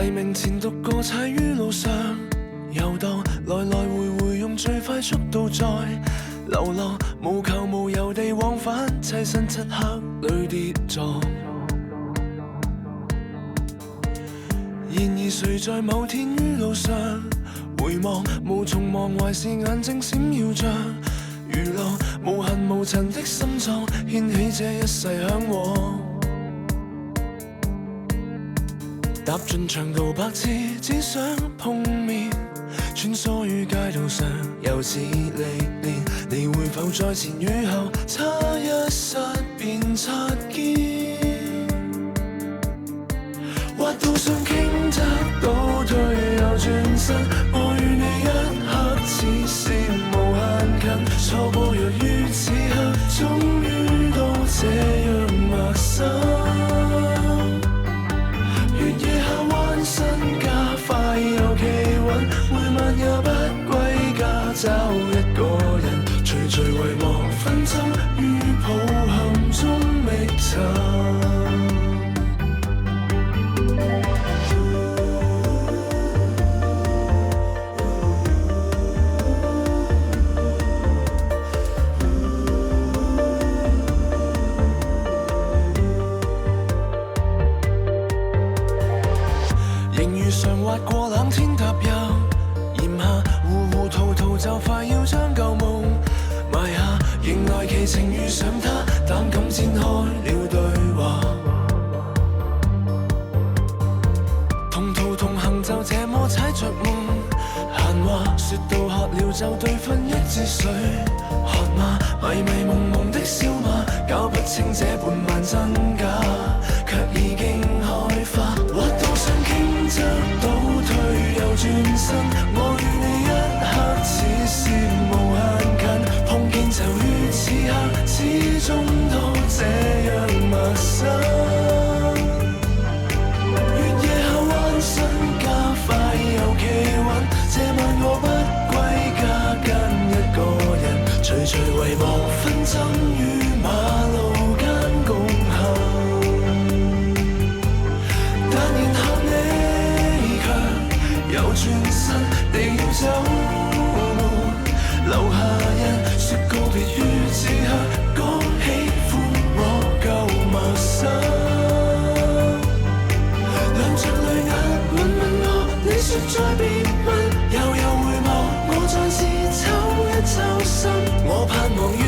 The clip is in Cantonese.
黎明前獨個踩於路上遊蕩，來來回回用最快速度在流浪，無求無由地往返，棲身漆黑裏跌撞。然而誰在某天於路上回望，無從忘懷是眼睛閃耀着如浪，無痕無塵的心臟掀起這一世向往。踏盡長途百次，只想碰面，穿梭於街道上，又似歷練。你會否在前與後，差一剎便擦肩？滑道上傾側倒退又轉身，我與你一刻似是無限近，錯過若於此刻，終於都這樣陌生。月夜下彎身加快又企穩，每晚也不歸家找一個人，徐徐遺忘紛爭於抱憾中覓尋。常滑過冷天踏入炎夏，糊糊塗塗就快要將舊夢埋下，迎來奇情遇上他，膽敢展開了對話。同途同行就這麼踩着夢，閒話說到渴了就對分一支水，喝嗎？迷迷蒙蒙的笑罵，搞不清這半晚真假，卻已經開花。滑道上傾側倒退又轉身，我與你一刻似是無限近，碰見就於此刻，始終都這樣陌生。月夜下彎身加快又企穩，這晚我不歸家跟一個人，徐徐遺忘紛爭於馬路間共行。但然後你卻又轉身地要走，留下人說告別於此刻，講喜歡我夠陌生。兩着淚眼問問我，你說再別問，悠悠回望，我再次抽一抽身，我盼望於